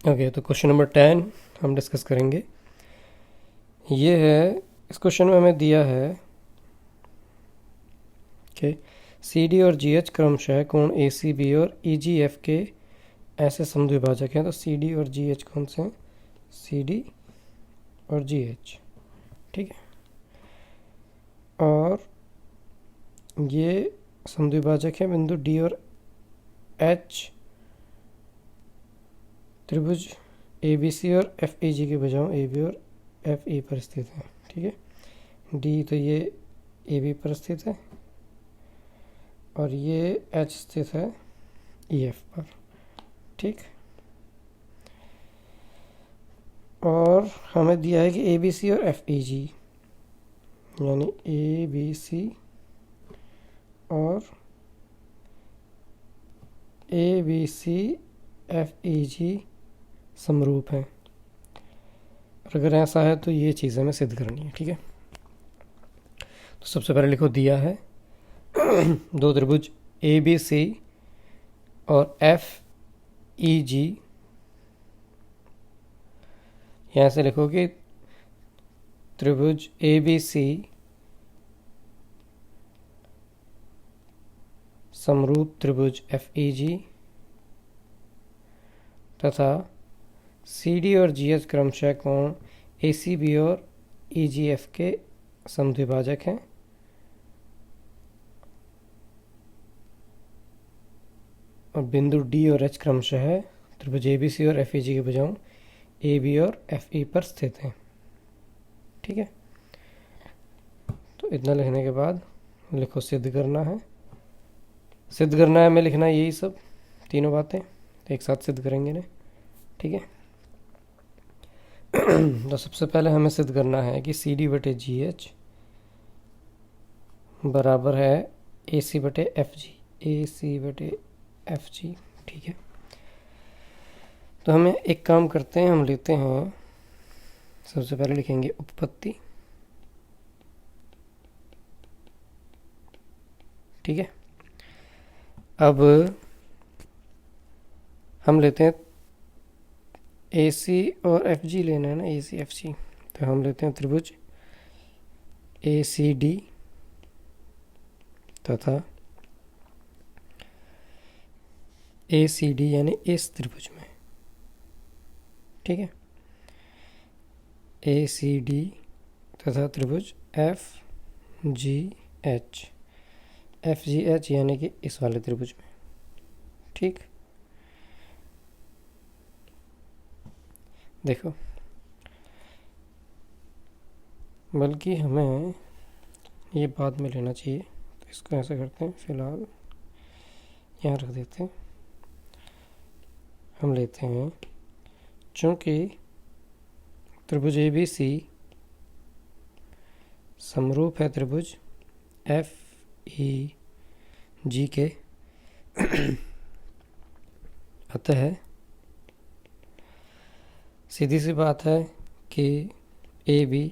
Okay, तो question number 10 हम discuss करेंगे। ये है, इस क्वेश्चन में हमें दिया है कि सी डी और जी एच क्रमशः कोण ए सी बी और ई जी एफ के ऐसे समद्विभाजक हैं। तो सी डी और जी एच कौन से हैं? सी डी और जी एच, ठीक है। और ये समद्विभाजक है बिंदु डी और एच त्रिभुज ए बी सी और एफ ई जी के बजाय ए बी और एफ ई पर स्थित है, ठीक है। डी तो ये ए बी पर स्थित है और ये एच स्थित है ई एफ पर, ठीक। और हमें दिया है कि ए बी सी और एफ ई जी, यानी ए बी सी और A B C F E जी समरूप हैं। और अगर ऐसा है तो ये चीज़ हमें सिद्ध करनी है, ठीक है। तो सबसे पहले लिखो, दिया है दो त्रिभुज ए बी सी और एफ ई जी। यहाँ से लिखो कि त्रिभुज ए बी सी समरूप त्रिभुज एफ ई जी तथा सी डी और जी एच क्रमशः कोण ए सी बी और ई जी एफ के समद्विभाजक हैं। और बिंदु डी और एच क्रमशः त्रिभुज ए बी सी और एफ ई जी के बजाय ए बी और एफ ई पर स्थित हैं, ठीक है। तो इतना लिखने के बाद लिखो, सिद्ध करना है। सिद्ध करना है हमें लिखना है यही सब तीनों बातें, एक साथ सिद्ध करेंगे ना, ठीक है। तो सबसे पहले हमें सिद्ध करना है कि सी डी बटे जी एच बराबर है ए सी बटे एफ जी, ए सी बटे एफ जी, ठीक है। तो हमें एक काम करते हैं, हम लेते हैं, सबसे पहले लिखेंगे उपपत्ति, ठीक है। अब हम लेते हैं ए सी और एफ जी लेना है ना, ए सी एफ जी। तो हम लेते हैं त्रिभुज ए सी डी तथा ए सी डी, यानी इस त्रिभुज में, ठीक है। ए सी डी तथा त्रिभुज F G H, F G H यानी कि इस वाले त्रिभुज में, ठीक। देखो, बल्कि हमें ये बाद में लेना चाहिए, तो इसको ऐसा करते हैं, फिलहाल यहाँ रख देते हैं। हम लेते हैं, चूँकि त्रिभुज ए बी सी समरूप है त्रिभुज एफ ई जी के, अतः सीधी सी बात है कि ए बी,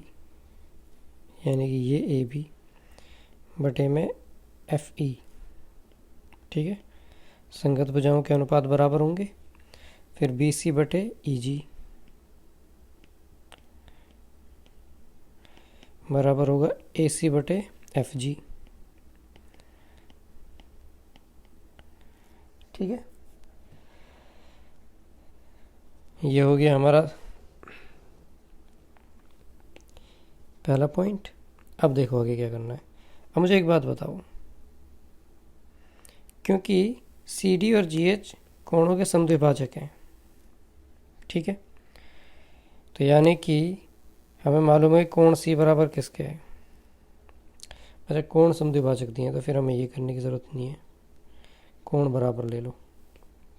यानी कि ये ए बी बटे में एफ ई, ठीक है, संगत भुजाओं के अनुपात बराबर होंगे। फिर बी सी बटे ई जी बराबर होगा ए सी बटे एफ जी, ठीक है। ये हो गया हमारा पहला पॉइंट। अब देखो आगे क्या करना है। अब मुझे एक बात बताओ, क्योंकि सी डी और जी एच कोणों के समद्विभाजक हैं, ठीक है, तो यानी कि हमें मालूम है कोण सी बराबर किसके है। अच्छा, कोण समद्विभाजक दिए तो फिर हमें ये करने की ज़रूरत नहीं है, कोण बराबर ले लो।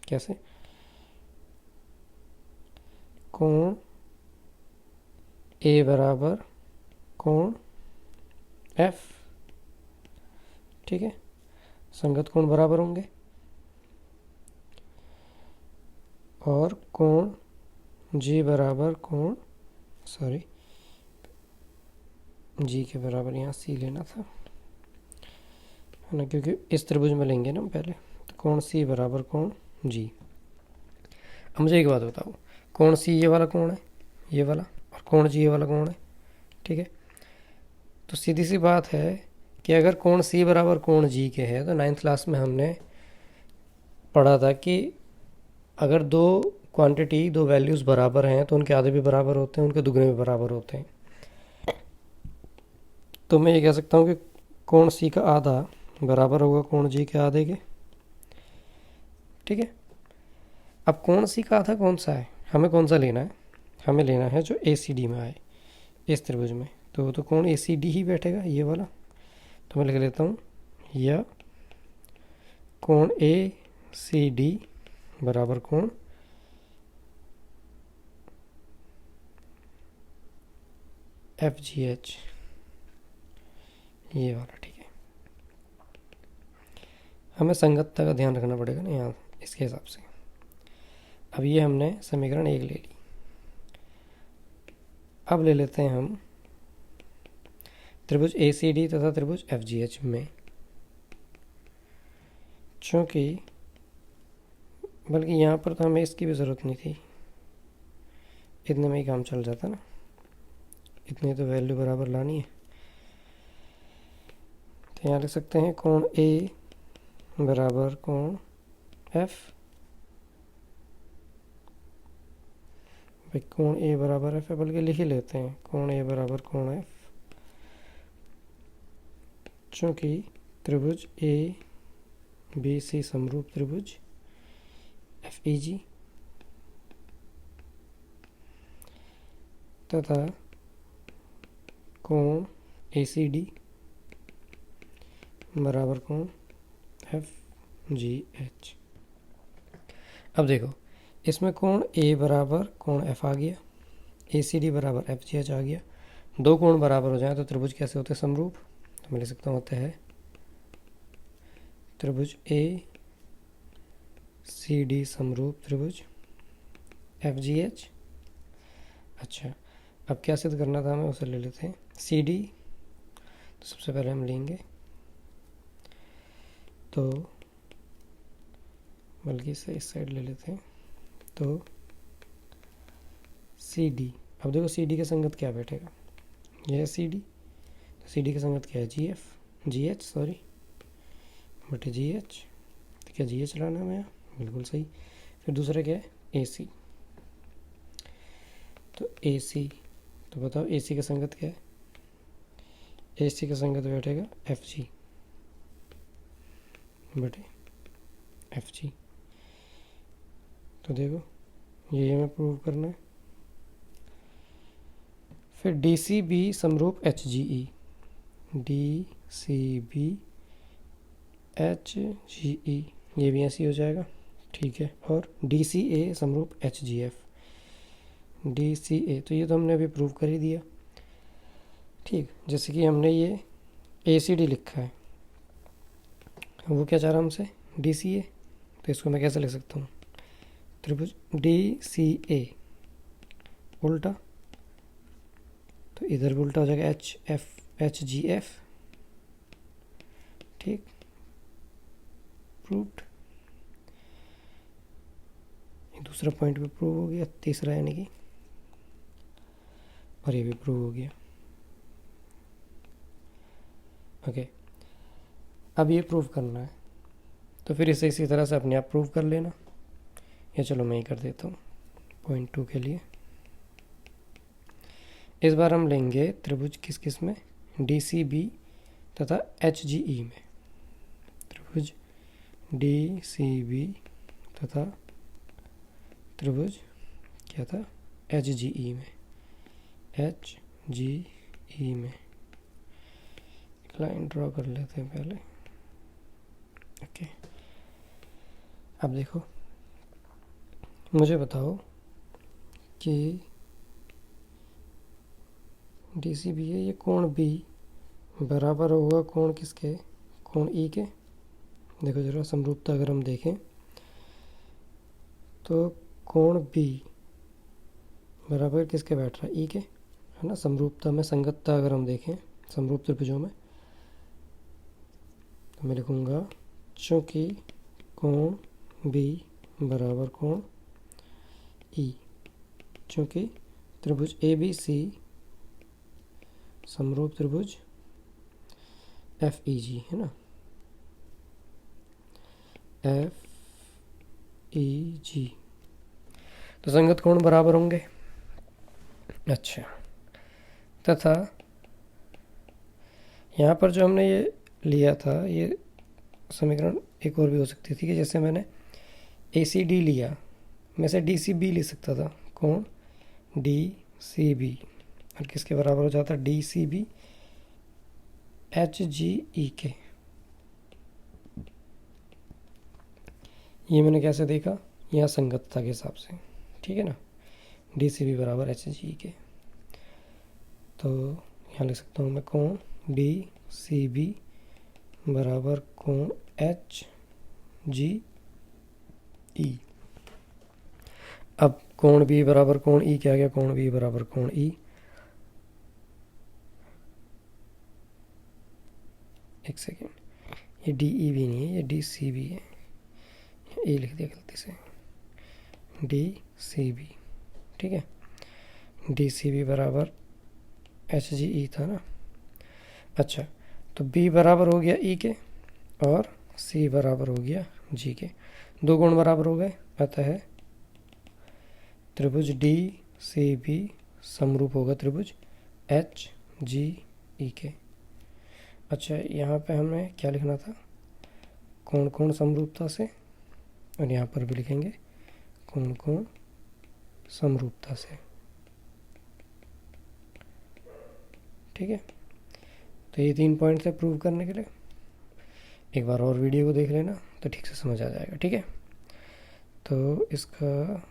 कैसे? कोण ए बराबर कोण एफ, ठीक है, संगत कोण बराबर होंगे। और कोण जी बराबर कोण, सॉरी जी के बराबर यहाँ सी लेना था, है ना, क्योंकि इस त्रिभुज में लेंगे ना पहले। तो कोण सी बराबर कोण जी। अब मुझे एक बात बताओ, कोण सी ये वाला कोण है, ये वाला, और कोण जी ये वाला कोण है, ठीक है। तो सीधी सी बात है कि अगर कोण सी बराबर कोण जी के है, तो 9th क्लास में हमने पढ़ा था कि अगर दो क्वांटिटी, दो वैल्यूज़ बराबर हैं तो उनके आधे भी बराबर होते हैं, उनके दुगने भी बराबर होते हैं। तो मैं ये कह सकता हूँ कि कोण सी का आधा बराबर होगा कोण जी के आधे के, ठीक है। अब कोण सी का आधा कौन सा है, हमें कौन सा लेना है, हमें लेना है जो ए सी डी में आए, इस त्रिभुज में। तो वो तो कोण ए सी डी ही बैठेगा, ये वाला। तो मैं लिख लेता हूँ, या कोण ए सी डी बराबर कोण एफ जी एच, ये वाला, ठीक है। हमें संगतता का ध्यान रखना पड़ेगा ना यहाँ, इसके हिसाब से। अब ये हमने समीकरण 1 ले ली। अब ले लेते हैं हम त्रिभुज ए सी डी तथा त्रिभुज एफ जी एच में, चूँकि बल्कि यहाँ पर तो हमें इसकी भी ज़रूरत नहीं थी, इतने में ही काम चल जाता ना, इतने तो वैल्यू बराबर लानी है। तो यहाँ लिख सकते हैं कोण ए बराबर कोण एफ, भाई कोण ए बराबर एफ है, बल्कि लिख ही लेते हैं कोण ए बराबर कोण एफ, चूँकि त्रिभुज ए बी सी समरूप त्रिभुज एफ ई जी तथा कोण ए सी डी बराबर कोण एफ जी एच। अब देखो, इसमें कोण ए बराबर कोण एफ आ गया, ए सी डी बराबर एफ जी एच आ गया। दो कोण बराबर हो जाए तो त्रिभुज कैसे होते हैं, समरूप। तो मैं लिख सकता हूँ होता है त्रिभुज ए सी डी समरूप त्रिभुज एफ जी एच। अच्छा, अब क्या सिद्ध करना था हमें, उसे ले लेते हैं। सी डी तो सबसे पहले हम लेंगे, तो बल्कि इसे इस साइड ले लेते हैं। तो सी डी, अब देखो सी डी के संगत क्या बैठेगा, यह है सी डी। तो सी डी के संगत क्या है, जी एफ, जी एच सॉरी, बटे जी एच। तो क्या जी एच लाना है हमें, बिल्कुल सही। फिर दूसरा क्या है, ए सी। तो ए सी, तो बताओ ए सी का संगत क्या है, ए सी का संगत बैठेगा एफ जी बटे एफ जी। तो देखो ये हमें प्रूव करना है। फिर डी सी बी समरूप H G E, D C B H G E, ये भी ऐसे ही हो जाएगा, ठीक है। और डी सी ए समरूप H G F, D C A, तो ये तो हमने अभी प्रूव कर ही दिया, ठीक। जैसे कि हमने ये ए सी डी लिखा है, वो क्या चाह रहा हमसे, डी सी ए। तो इसको मैं कैसे लिख सकता हूँ, त्रिभुज डी सी ए उल्टा, तो इधर भी उल्टा हो जाएगा H F, H G F, ठीक, प्रूव्ड। दूसरा पॉइंट भी प्रूव हो गया, तीसरा यानी कि, और ये भी प्रूव हो गया। ओके, अब ये प्रूव करना है, तो फिर इसे इसी तरह से अपने आप प्रूव कर लेना। या चलो मैं ही कर देता हूँ पॉइंट 2 के लिए। इस बार हम लेंगे त्रिभुज किस किस में, डी सी बी तथा एच जी ई में। त्रिभुज डी सी बी तथा त्रिभुज क्या था, एच जी ई में, एच जी ई में। लाइन ड्रॉ कर लेते हैं पहले, ओके। अब देखो, मुझे बताओ कि डी सी बी है, ये कोण बी बराबर होगा कोण किसके, कोण ई के। देखो जरा समरूपता अगर हम देखें तो कोण बी बराबर किसके बैठ रहा है, ई के, है ना। समरूपता में, संगतता अगर हम देखें समरूप त्रिभुजों में, तो मैं लिखूँगा चूँकि कोण बी बराबर कोण ई, चूंकि त्रिभुज ए बी सी समरूप त्रिभुज एफ ई जी है ना, एफ ई जी, तो संगत कोण बराबर होंगे। अच्छा, तथा यहाँ पर जो हमने ये लिया था, ये समीकरण एक और भी हो सकती थी कि जैसे मैंने ए सी डी लिया, मैं से डी सी बी ले सकता था, कोण डी सी बी, और किसके बराबर हो जाता, D C B H G E के। ये मैंने कैसे देखा, यहाँ संगतता के हिसाब से, ठीक है ना, डी सी बी बराबर एच जी के। तो यहाँ लिख सकता हूँ मैं कोण डी सी बी बराबर कोण एच जी ई। अब कोण बी बराबर कोण ई क्या गया, कोण बी बराबर कोण ई। एक सेकेंड, ये डी ई भी नहीं है, ये डी सी बी है, ए लिख दिया गलती से, डी सी बी, ठीक है। डी सी बी बराबर एच जी ई था ना। अच्छा, तो बी बराबर हो गया ई के और सी बराबर हो गया जी के, दो कोण बराबर हो गए, अतः त्रिभुज डी सी बी समरूप होगा त्रिभुज एच जी ई के। अच्छा, यहाँ पे हमें क्या लिखना था, कोण कोण समरूपता से, और यहाँ पर भी लिखेंगे कोण कोण समरूपता से, ठीक है। तो ये 3 पॉइंट्स है प्रूव करने के लिए। एक बार और वीडियो को देख लेना तो ठीक से समझ आ जाएगा, ठीक है। तो इसका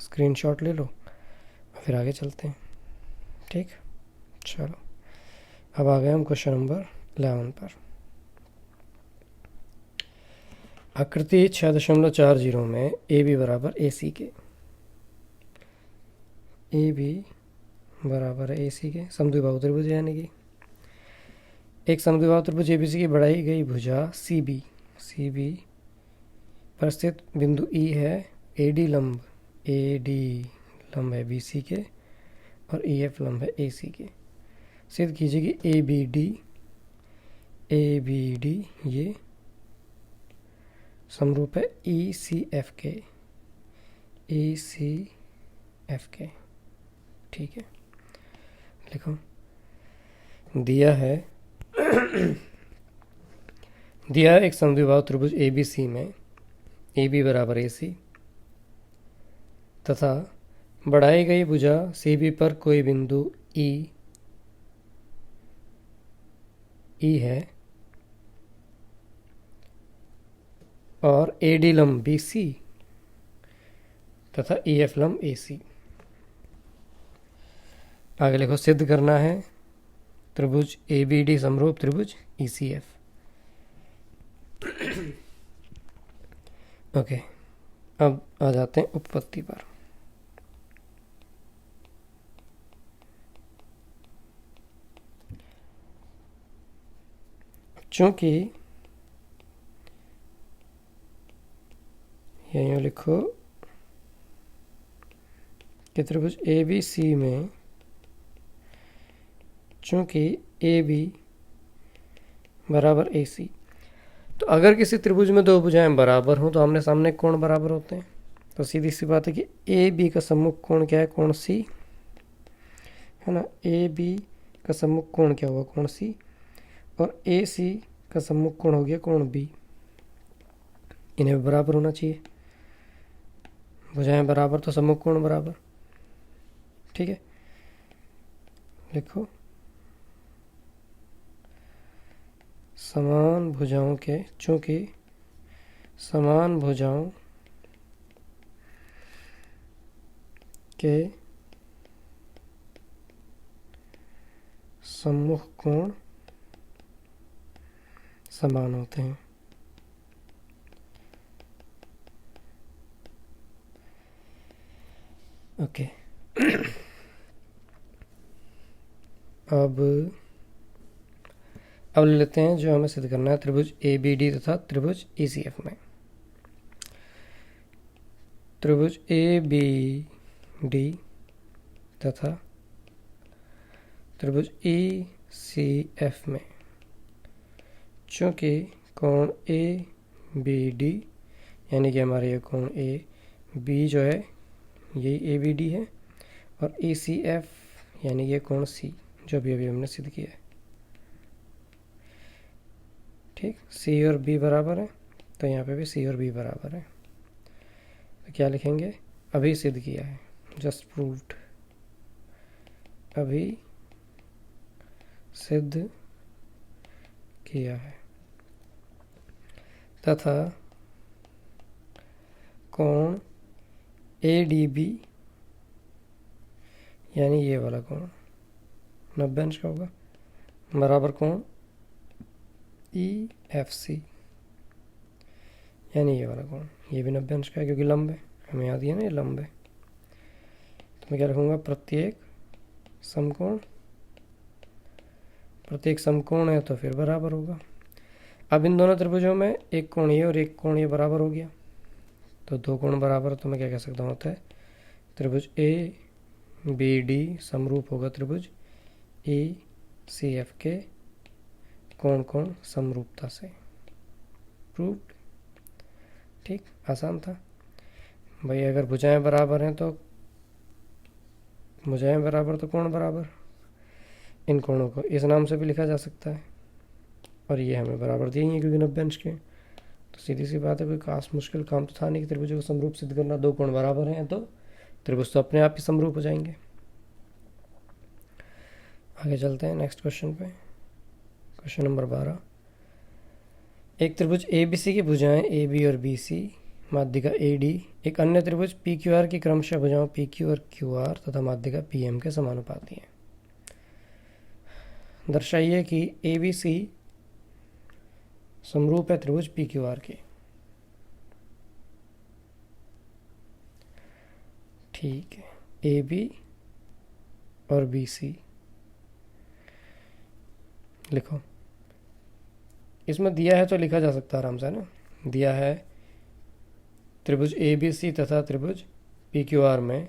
स्क्रीनशॉट ले लो, फिर आगे चलते हैं, ठीक। चलो, अब आ गए हम क्वेश्चन नंबर 11 पर। आकृति 6.40 में ए बी बराबर ए सी के, ए बी बराबर ए सी के समद्विबाहु त्रिभुज, यानी कि एक समद्विबाहु त्रिभुज ए बी सी की बढ़ाई गई भुजा सी बी पर स्थित बिंदु ई है, ए डी लंब है बी सी के और ई एफ लंब है ए सी के। सिद्ध कीजिए कि ए बी डी ये समरूप है ई सी एफ के, ठीक है। लिखो, दिया है एक समद्विबाहु त्रिभुज ए बी सी में ए बी बराबर ए सी तथा बढ़ाई गई भुजा सी बी पर कोई बिंदु ई है और ए डी लंब बी सी तथा ई एफ लंब ए सी। आगे लिखो, सिद्ध करना है त्रिभुज ए बी डी समरूप त्रिभुज ई सी एफ। ओके, अब आ जाते हैं उपपत्ति पर। चूंकि यहीं लिखो कि त्रिभुज ए बी सी में चूंकि ए बी बराबर ए सी, तो अगर किसी त्रिभुज में दो भुजाएं बराबर हों तो आमने सामने कोण बराबर होते हैं। तो सीधी सी बात है कि ए बी का सम्मुख कोण क्या है, कोण सी है ना। ए बी का सम्मुख कोण क्या हुआ, कोण सी, और ए सी का सम्मुख कोण हो गया कोण बी। इन्हें बराबर होना चाहिए, भुजाएं बराबर तो सम्मुख कोण बराबर, ठीक है। लिखो, समान भुजाओं के, चूंकि समान भुजाओं के सम्मुख कोण समान होते हैं। ओके, अब ले लेते हैं जो हमें सिद्ध करना है त्रिभुज ए बी डी तथा त्रिभुज ई सी एफ में। त्रिभुज ए बी डी तथा त्रिभुज ई सी एफ में चूँकि कोण ए बी डी यानी कि हमारे ये कोण ए बी जो है यही ए बी डी है और ई सी एफ यानी ये कोण सी जो भी अभी हमने सिद्ध किया है। ठीक, सी और बी बराबर है तो यहाँ पे भी सी और बी बराबर है, तो क्या लिखेंगे, अभी सिद्ध किया है, जस्ट प्रूव्ड, अभी सिद्ध किया है, तथा कोण ए डी बी यानी ये वाला कोण 90 अंश का होगा बराबर कोण ई एफ सी यानी ये वाला कोण, ये भी 90 अंश का है क्योंकि लंब है, हमें याद है ना ये लंब है। तो मैं क्या रखूँगा, प्रत्येक समकोण है तो फिर बराबर होगा। अब इन दोनों त्रिभुजों में एक कोण ये और एक कोण ये बराबर हो गया, तो दो कोण बराबर, तो मैं क्या कह सकता हूँ, होता है त्रिभुज ए बी डी समरूप होगा त्रिभुज ई सी एफ के कोण समरूपता से। प्रूव्ड। ठीक, आसान था भाई। अगर भुजाएं बराबर हैं तो कोण बराबर, इन कोणों को इस नाम से भी लिखा जा सकता है, और ये हमें बराबर दिए हैं क्योंकि 90 अंश के, तो सीधी सी बात है, कोई खास मुश्किल काम तो था नहीं कि त्रिभुजों को समरूप सिद्ध करना। दो कोण बराबर हैं तो त्रिभुज तो अपने आप ही समरूप हो जाएंगे। आगे चलते हैं नेक्स्ट क्वेश्चन पे। क्वेश्चन नंबर 12, एक त्रिभुज ए बी सी की भुजाएं ए बी और बी सी, माध्यिका ए डी, एक अन्य त्रिभुज पी क्यू आर की क्रमशः भुजाओं पी क्यू और क्यू आर तथा माध्यिका पी एम के समानुपाती हैं। दर्शाइए कि ए बी सी समरूप है त्रिभुज पी क्यू आर के। ठीक है, ए बी और बी सी लिखो। इसमें दिया है तो लिखा जा सकता है आराम से ना। दिया है त्रिभुज ए बी सी तथा त्रिभुज पी क्यू आर में,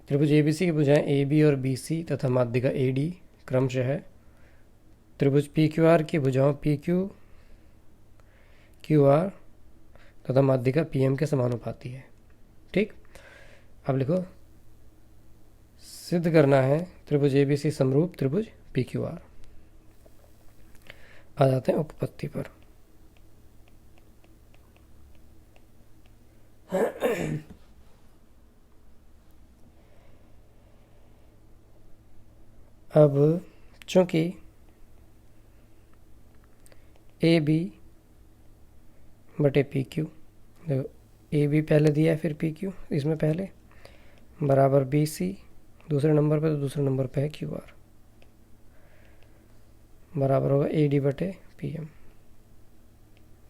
त्रिभुज ए बी सी की भुजाएं ए बी और बी सी तथा माध्यिका ए डी क्रमशः है त्रिभुज पी क्यू आर की भुजाओं पी क्यू क्यू आर तथा माध्यिका पी एम के समानुपाती है। ठीक, अब लिखो, सिद्ध करना है त्रिभुज ए बी सी समरूप त्रिभुज पी क्यू आर। आ जाते हैं उपपत्ति पर। अब चूंकि ए बी बटे पी क्यू, देखो ए बी पहले दिया है फिर पी क्यू, इसमें पहले बराबर बी सी दूसरे नंबर पे, तो दूसरे नंबर पे है क्यू आर, बराबर होगा ए डी बटे पी एम।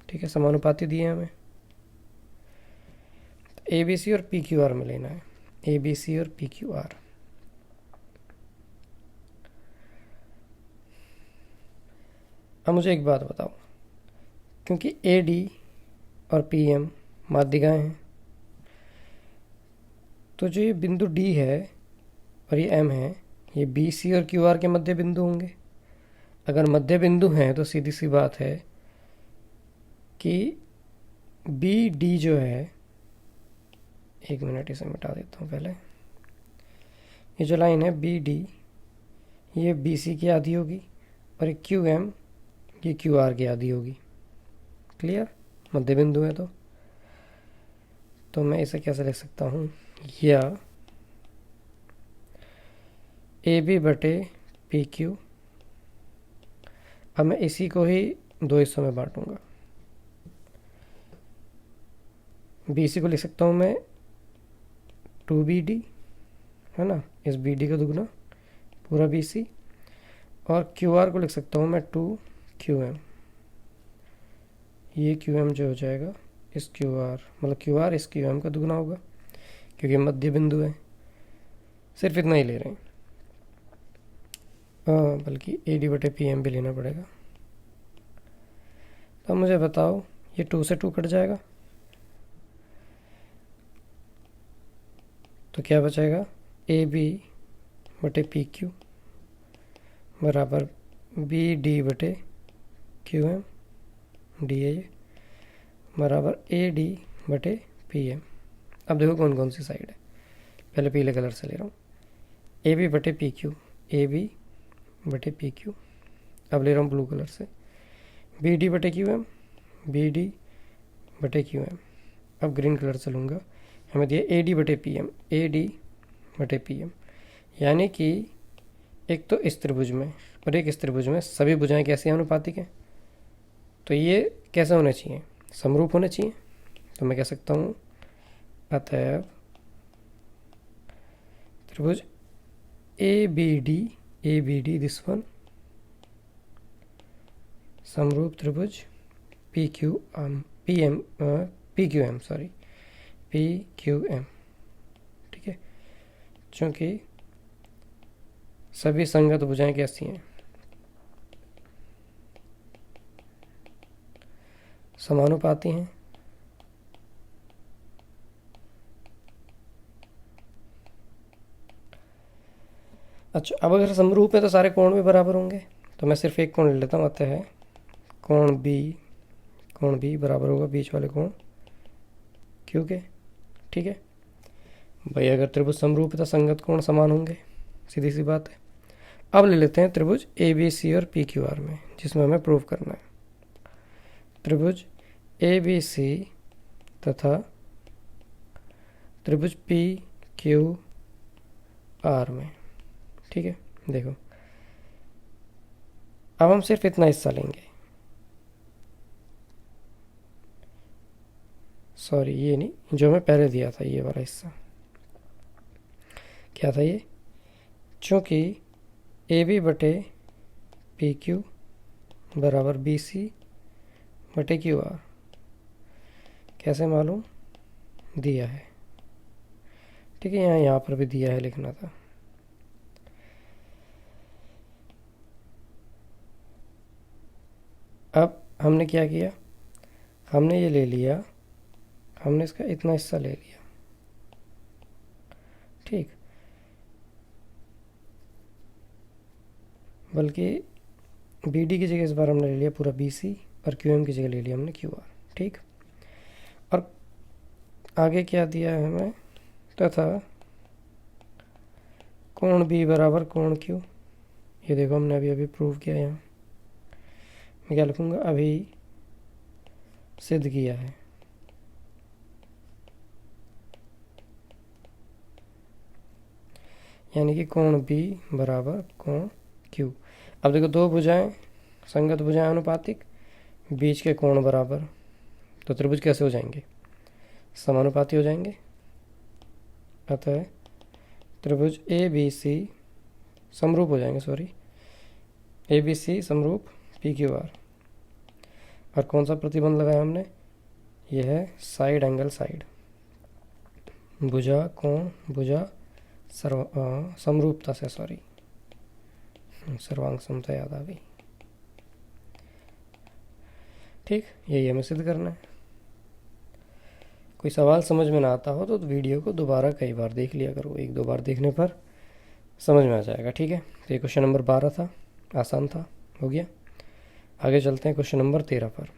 ठीक है, समानुपाती दिए हमें, ए बी सी और पी क्यू आर में लेना है, ए बी सी और पी क्यू आर। अब मुझे एक बात बताओ, क्योंकि ए डी और पी एम माध्यिकाएं हैं, तो जो ये बिंदु डी है और ये एम है, ये बी सी और क्यू आर के मध्य बिंदु होंगे। अगर मध्य बिंदु हैं तो सीधी सी बात है कि बी डी जो है, एक मिनट इसे मिटा देता हूँ पहले, ये जो लाइन है बी डी ये बी सी की आधी होगी और ये क्यू एम ये क्यू आर की आधी होगी। क्लियर, मध्य बिंदु है तो मैं इसे कैसे लिख सकता हूँ, या ए बी बटे पी क्यू। अब मैं इसी को ही दो हिस्सों में बांटूंगा। बी सी को लिख सकता हूँ मैं 2BD, है ना, इस BD का दुगना पूरा BC, और QR को लिख सकता हूँ मैं 2QM, ये QM जो हो जाएगा इस QR, मतलब QR इस QM का दुगना होगा क्योंकि मध्य बिंदु है। सिर्फ इतना ही ले रहे हैं, बल्कि AD बटे PM भी लेना पड़ेगा। तो मुझे बताओ, ये 2 से 2 कट जाएगा, तो क्या बचेगा, ए बी बटे पी क्यू बराबर बी डी बटे क्यू एम डी ए बराबर ए डी बटे पी एम। अब देखो कौन कौन सी साइड है, पहले पीले कलर से ले रहा हूँ, ए बी बटे पी क्यू, ए बी बटे पी क्यू। अब ले रहा हूँ ब्लू कलर से, बी डी बटे क्यू एम, बी डी बटे क्यू एम। अब ग्रीन कलर से लूँगा, हमें दिया ए डी बटे पी एम, ए डी बटे पी एम। यानी कि एक तो इस त्रिभुज में और एक इस त्रिभुज में सभी भुजाएं कैसी हैं, अनुपातिक हैं। तो ये कैसे होने चाहिए, समरूप होने चाहिए। तो मैं कह सकता हूँ अतएव त्रिभुज A B D this one समरूप त्रिभुज पी क्यू एम, ठीक है। चूंकि सभी संगत भुजाएं कैसी हैं, समानुपाती हैं। अच्छा, अब अगर समरूप है तो सारे कोण भी बराबर होंगे। तो मैं सिर्फ एक कोण ले लेता हूँ, अतः है कोण बी बराबर होगा बीच वाले कोण क्यू के, ठीक है भाई। अगर त्रिभुज समरूप है तो संगत कोण समान होंगे, सीधी सी बात है। अब ले लेते हैं त्रिभुज ए बी सी और पी क्यू आर में, जिसमें हमें प्रूव करना है। त्रिभुज ए बी सी तथा त्रिभुज पी क्यू आर में, ठीक है। देखो अब हम सिर्फ इतना हिस्सा लेंगे, सॉरी ये नहीं, जो मैं पहले दिया था ये वाला हिस्सा। क्या था ये, चूँकि ए बी बटे पी क्यू बराबर बी सी बटे क्यू आर, कैसे मालूम, दिया है, ठीक है। यहाँ पर भी दिया है, लिखना था। अब हमने क्या किया, हमने ये ले लिया, हमने इसका इतना हिस्सा ले लिया, ठीक। बल्कि बी डी की जगह इस बार हमने ले लिया पूरा बी सी और क्यू एम की जगह ले लिया हमने क्यू आर, ठीक। और आगे क्या दिया है हमें, तथा कोण बी बराबर कोण क्यू। ये देखो हमने अभी अभी प्रूव किया, यहाँ मैं क्या लिखूँगा, अभी सिद्ध किया है। यानी कि कोण बी बराबर कोण क्यू। अब देखो दो भुजाएं, संगत भुजाएं अनुपातिक, बीच के कोण बराबर, तो त्रिभुज कैसे हो जाएंगे, समानुपाती हो जाएंगे। अतः त्रिभुज ए बी सी समरूप हो जाएंगे, सॉरी ए बी सी समरूप पी क्यू आर। और कौन सा प्रतिबंध लगाया हमने, यह है साइड एंगल साइड, भुजा कोण भुजा समरूपता से, सॉरी सर्वांग समता याद आ गई, ठीक। यही हमें सिद्ध करना है। कोई सवाल समझ में ना आता हो तो वीडियो को दोबारा कई बार देख लिया करो, एक दो बार देखने पर समझ में आ जाएगा, ठीक है। तो ये क्वेश्चन नंबर 12 था, आसान था, हो गया। आगे चलते हैं क्वेश्चन नंबर 13 पर।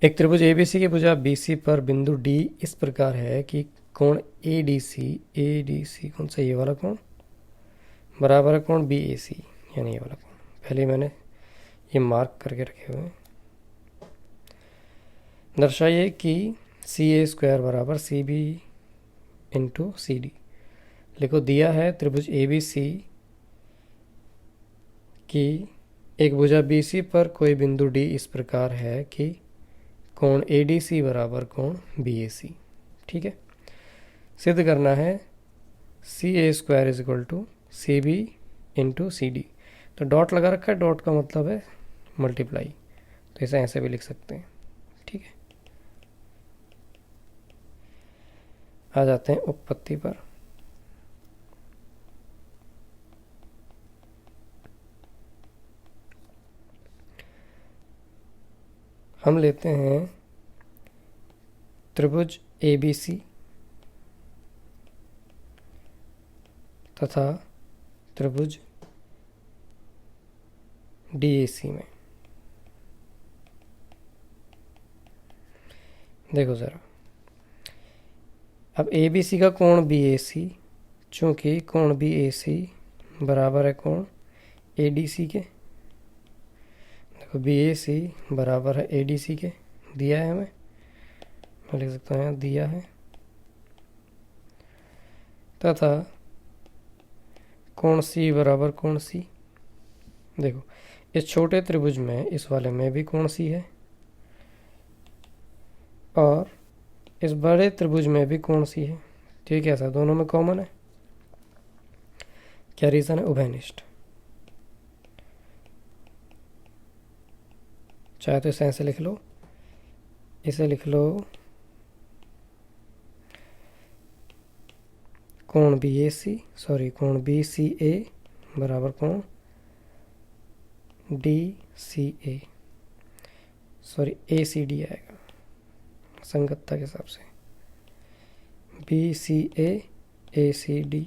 एक त्रिभुज एबीसी की भुजा बीसी पर बिंदु डी इस प्रकार है कि कोण एडीसी कौन सा, ये वाला कोण बराबर है कोण बीएसी, यानी ये वाला कोण। पहले मैंने ये मार्क करके रखे हुए हैं। दर्शाइए कि सी ए स्क्वायर बराबर C B into C D. लिखो, दिया है त्रिभुज ए बी सी की एक भुजा बी सी पर कोई बिंदु डी इस प्रकार है कि कोण ए डी सी बराबर कोण बी ए सी, ठीक है। सिद्ध करना है C A square is equal to C B into C D. तो डॉट लगा रखा है, डॉट का मतलब है मल्टीप्लाई, तो इसे ऐसे भी लिख सकते हैं, ठीक है। आ जाते हैं उत्पत्ति पर। हम लेते हैं त्रिभुज ए बी सी तथा त्रिभुज DAC में। देखो ज़रा, अब ABC का कोण BAC, चूँकि कोण BAC बराबर है कोण ADC के। देखो BAC बराबर है ADC के, दिया है हमें, मैं लिख सकता हूँ यहाँ दिया है, तथा कोण C बराबर कोण C। देखो इस छोटे त्रिभुज में, इस वाले में भी कोण C है और इस बड़े त्रिभुज में भी कोण C है। तो ये कैसा, दोनों में कॉमन है। क्या रीज़न है? उभयनिष्ठ। चाहे तो इसे ऐसे लिख लो, इसे लिख लो कोण कोण BCA बराबर कोण DCA, ACD आएगा संगतता के हिसाब से, BCA ACD।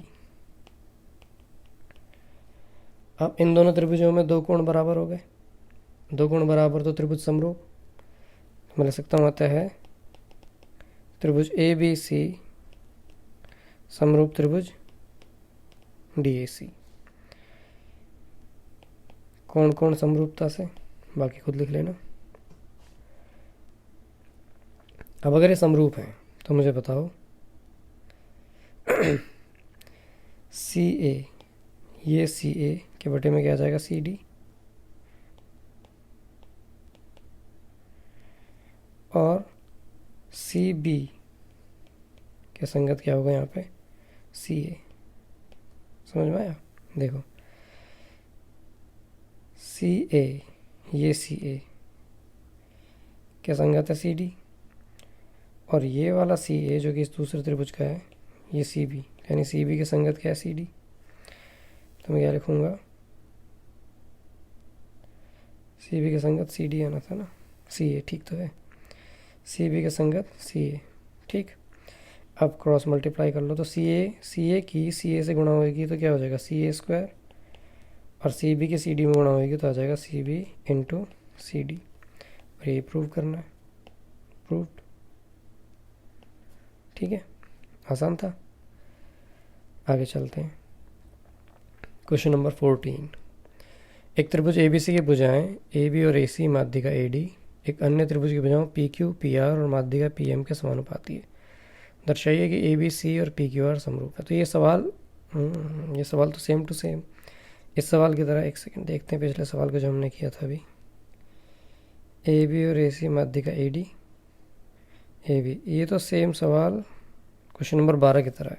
अब इन दोनों त्रिभुजों में दो कोण बराबर हो गए, दो कोण बराबर तो त्रिभुज समरूप। मैं लिख सकता हूँ आता है त्रिभुज ABC समरूप त्रिभुज DAC। कौन कौन समरूपता से, बाकी खुद लिख लेना। अब अगर ये समरूप है तो मुझे बताओ CA, ये CA के बटे में क्या आ जाएगा CD, और CB के संगत क्या होगा यहाँ पे CA। समझ में आया? देखो CA, ये CA के संगत है CD, और ये वाला CA जो कि इस दूसरे त्रिभुज का है ये CB, यानी CB के संगत क्या है CD। तो मैं क्या लिखूँगा, CB के संगत CD आना था ना, CA, ठीक तो है, CB के संगत CA, ठीक। अब क्रॉस मल्टीप्लाई कर लो तो CA की CA से गुणा होगी तो क्या हो जाएगा CA², और CB की CD में गुणा होगी तो आ जाएगा CB इंटू CD, और ये प्रूव करना है, प्रूव्ड। ठीक है, आसान था। आगे चलते हैं। Question number 14। एक त्रिभुज ABC की भुजाएं AB और AC माध्यिका AD एक अन्य त्रिभुज की भुजाओं PQ, PR और माध्यिका PM के समानुपाती है। दर्शाइए कि ABC और PQR समरूप है। तो ये सवाल तो सेम टू सेम इस सवाल की तरह। एक सेकंड देखते हैं पिछले सवाल को जो हमने किया था अभी। AB और AC माध्यिका AD AB, ये तो सेम सवाल क्वेश्चन नंबर 12 की तरह है,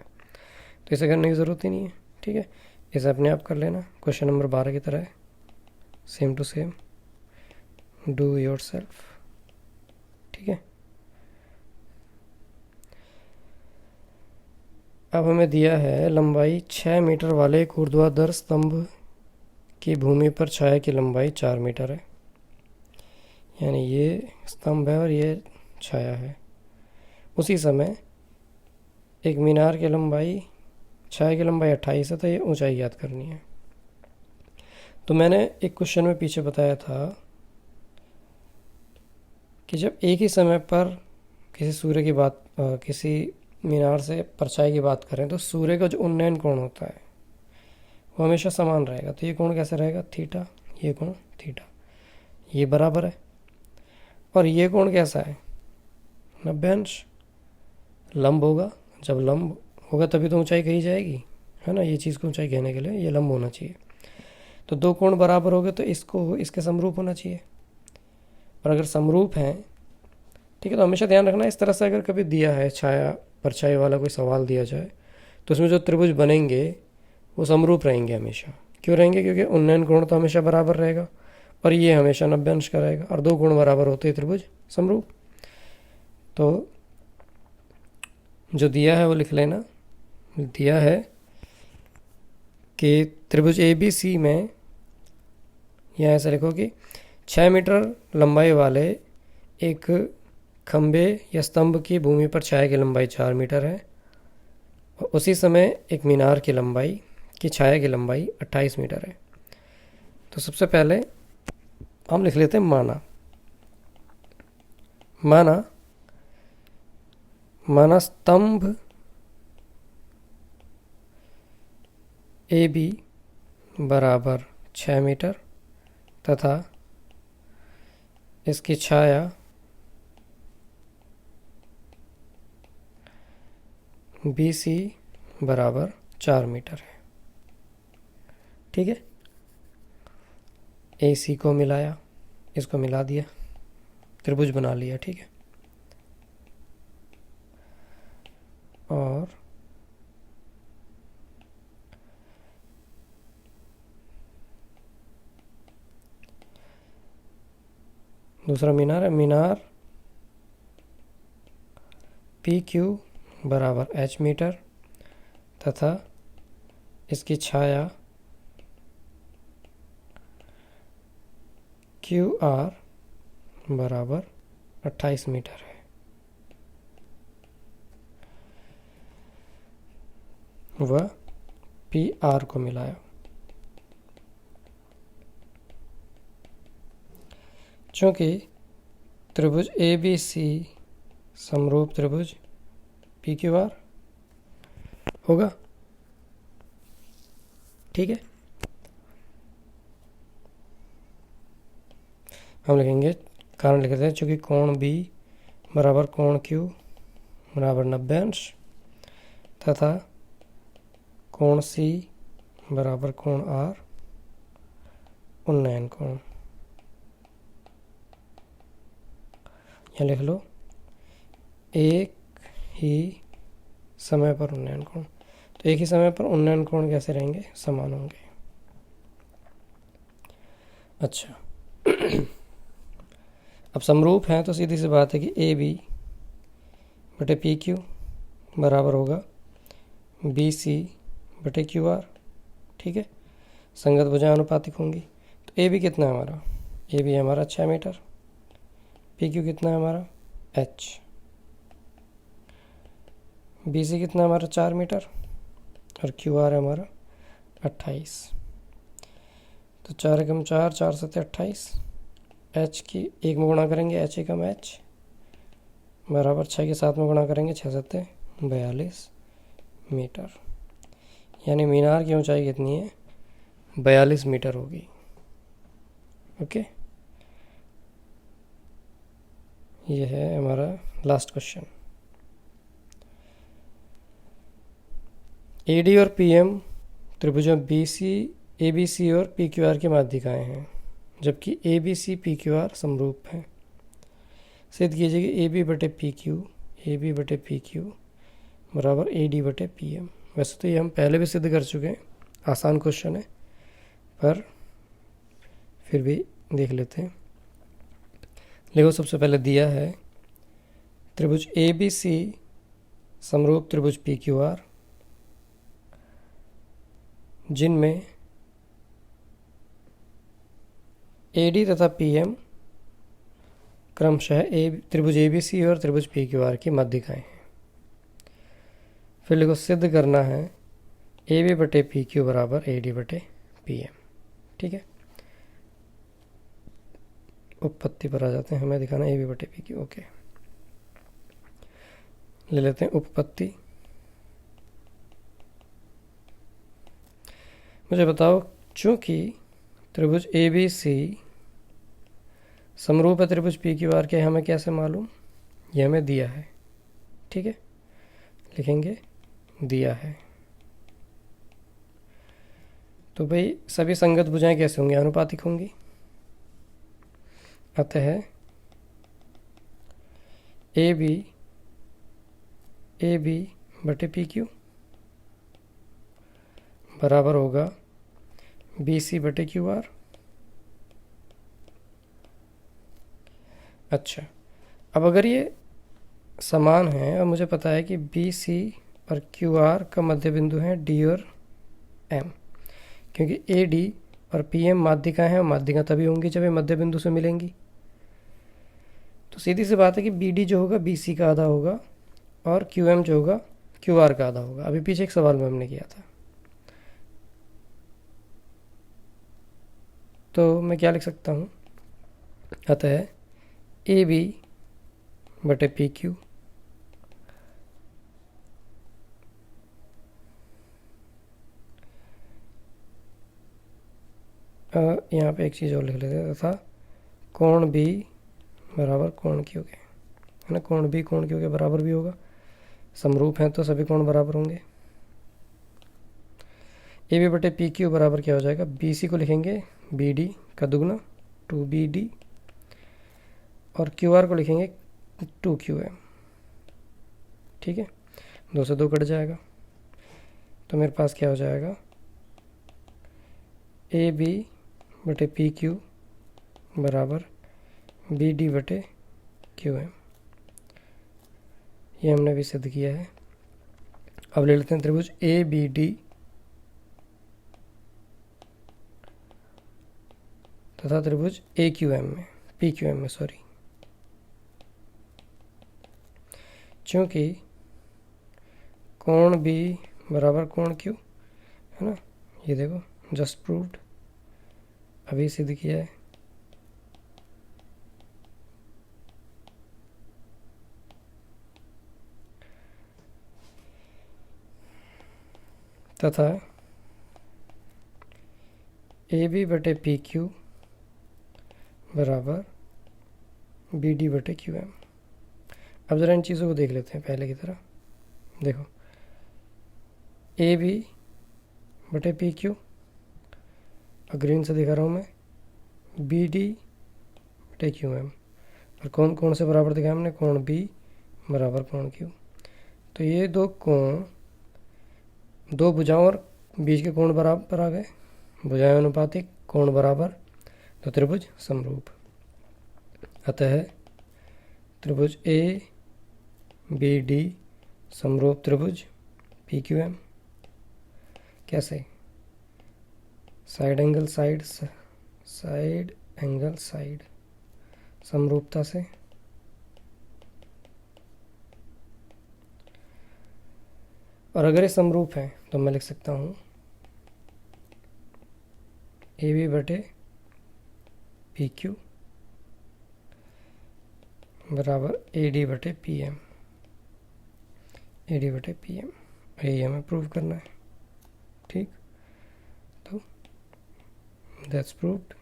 तो इसे करने की ज़रूरत ही नहीं है। ठीक है, इसे अपने आप कर लेना, क्वेश्चन नंबर 12 की तरह है, same to same, do yourself. ठीक है, अब हमें दिया है लंबाई 6 मीटर वाले एक ऊर्ध्वाधर स्तंभ की भूमि पर छाया की लंबाई 4 मीटर है। यानी ये स्तंभ है और ये छाया है। उसी समय एक मीनार की लंबाई, छाया की लंबाई 28 है, तो ये ऊंचाई याद करनी है। तो मैंने एक क्वेश्चन में पीछे बताया था कि जब एक ही समय पर किसी सूर्य की बात, किसी मीनार से परछाई की बात करें तो सूर्य का जो उन्नयन कोण होता है वो हमेशा समान रहेगा। तो ये कोण कैसे रहेगा, थीटा, ये कोण थीटा, ये बराबर है। और ये कोण कैसा है, 90 अंश, लंब होगा। जब लंब होगा तभी तो ऊंचाई कही जाएगी, है ना। ये चीज़ को ऊंचाई कहने के लिए ये लंब होना चाहिए। तो दो कोण बराबर हो गए तो इसको इसके समरूप होना चाहिए। और अगर समरूप हैं, ठीक है, तो हमेशा ध्यान रखना इस तरह से अगर कभी दिया है छाया परछाई वाला कोई सवाल दिया जाए तो उसमें जो त्रिभुज बनेंगे वो समरूप रहेंगे हमेशा। क्यों रहेंगे, क्योंकि उन्नयन कोण तो हमेशा बराबर रहेगा और ये हमेशा 90 अंश का रहेगा, और दो कोण बराबर होते हैं त्रिभुज समरूप। तो जो दिया है वो लिख लेना। दिया है कि त्रिभुज ABC में, यहाँ ऐसा लिखो कि 6 मीटर लंबाई वाले एक खंबे या स्तंभ की भूमि पर छाया की लंबाई 4 मीटर है, और उसी समय एक मीनार की लंबाई की छाया की लंबाई 28 मीटर है। तो सबसे पहले हम लिख लेते हैं माना स्तंभ ए बी बराबर 6 मीटर तथा इसकी छाया बी सी बराबर 4 मीटर है। ठीक है, ए सी को मिलाया, इसको मिला दिया, त्रिभुज बना लिया। ठीक है, और दूसरा मीनार है, मीनार पी क्यू बराबर एच मीटर तथा इसकी छाया क्यू आर बराबर 28 मीटर है। वह पी आर को मिलाया। चूंकि त्रिभुज ए बी सी समरूप त्रिभुज पी क्यू आर होगा। ठीक है, हम लिखेंगे, कारण लिख देते हैं, चूंकि कोण बी बराबर कोण क्यू बराबर 90 अंश तथा कोण सी बराबर कोण आर उन्नयन कोण। यहाँ लिख लो, एक ही समय पर उन्नयन कोण। तो एक ही समय पर उन्नयन कोण कैसे रहेंगे? समान होंगे। अच्छा अब समरूप हैं तो सीधी सी बात है कि ए बी बटे पी क्यू बराबर होगा बी सी बटे क्यू आर। ठीक है, संगत भुजाएं अनुपातिक होंगी। तो ए बी कितना है हमारा? ए बी हमारा 6 मीटर, पी क्यू कितना है हमारा? एच। बी सी कितना है हमारा? 4 मीटर, और क्यू आर है हमारा 28। तो 4 एकम 4, 4 सत्ते 28। एच की एक में गुणा करेंगे, एच एकम एच बराबर 6 के साथ में गुणा करेंगे, 6 सत्ते 42 मीटर। यानी मीनार की ऊंचाई कितनी है? 42 मीटर होगी। ओके, ये है हमारा लास्ट क्वेश्चन। एडी और पीएम त्रिभुजों बीसी, एबीसी और पीक्यूआर की माध्यिकाएं हैं, जबकि एबीसी पीक्यूआर समरूप हैं। सिद्ध कीजिए कि AB बटे पी क्यू बराबर AD बटे PM। वैसे तो ये हम पहले भी सिद्ध कर चुके हैं, आसान क्वेश्चन है, पर फिर भी देख लेते हैं। देखो, सबसे पहले दिया है त्रिभुज ABC समरूप त्रिभुज PQR, जिनमें AD तथा PM क्रमशः त्रिभुज ABC और त्रिभुज PQR की माध्यिकाएं हैं। फिर लिखो, सिद्ध करना है AB बटे PQ बराबर AD बटे PM। ठीक है, उपपत्ति पर आ जाते हैं, हमें दिखाना AB बटे PQ। ओके, ले लेते हैं उपपत्ति। मुझे बताओ, चूंकि त्रिभुज ABC समरूप है त्रिभुज PQR के, हमें कैसे मालूम? यह हमें दिया है। ठीक है, लिखेंगे दिया है। तो भाई सभी संगत भुजाएं कैसे होंगी? अनुपातिक होंगी। अतः AB बटे PQ बराबर होगा BC बटे QR। अच्छा, अब अगर ये समान है और मुझे पता है कि BC और QR का मध्य बिंदु है D और M, क्योंकि AD और PM माध्यिका हैं, और माध्यिका तभी होंगी जब ये मध्य बिंदु से मिलेंगी। तो सीधी सी बात है कि BD जो होगा BC का आधा होगा, और QM जो होगा QR का आधा होगा। अभी पीछे एक सवाल में हमने किया था। तो मैं क्या लिख सकता हूँ, अतः ए बी बटे पी क्यू यहाँ पे एक चीज़ और लिख लेते हैं, तथा कोण बी बराबर कोण क्यू के, है ना। कोण बी कोण क्यू के बराबर भी होगा, समरूप हैं तो सभी कोण बराबर होंगे। ए बी बटे पी क्यू बराबर क्या हो जाएगा, बी सी को लिखेंगे बी डी का दुगना 2BD, और क्यू आर को लिखेंगे 2QM। ठीक है, 2 से 2 कट जाएगा, तो मेरे पास क्या हो जाएगा, ए बी बटे पी क्यू बराबर बी डी बटे क्यू एम। ये हमने भी सिद्ध किया है। अब ले लेते हैं त्रिभुज ए बी डी तथा त्रिभुज ए क्यू एम में, पी क्यू एम में सॉरी, चूंकि कोण बी बराबर कोण क्यू, है ना। ये देखो, जस्ट प्रूव्ड, अभी सिद्ध किया है। तथा ए बी बटे पी क्यू बराबर बी डी बटे क्यू एम। अब ज़रा इन चीज़ों को देख लेते हैं पहले की तरह। देखो, ए बी बटे पी क्यू, ग्रीन से दिखा रहा हूँ मैं, बी डी बटे क्यू एम, और कौन कौन से बराबर दिखाया हमने, कोण बी बराबर कोण क्यू। तो ये दो कोण, दो भुजाओं और बीच के कोण बराबर आ गए, भुजाएं अनुपातिक, कोण बराबर, तो त्रिभुज समरूप। अतः त्रिभुज ए बी डी समरूप त्रिभुज पी क्यू एम। कैसे, side angle side, side angle side, समरूपता से। और अगर ये समरूप है तो मैं लिख सकता हूँ ए बी बटे पी क्यू बराबर ए डी बटे पी एम, ए डी बटे पी एम, यही हमें प्रूव करना है। ठीक, तो दैट्स प्रूव्ड।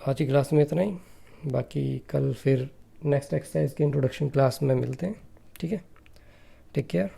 आज की क्लास में इतना ही, बाकी कल फिर नेक्स्ट एक्सरसाइज के इंट्रोडक्शन क्लास में मिलते हैं। ठीक है, टेक केयर।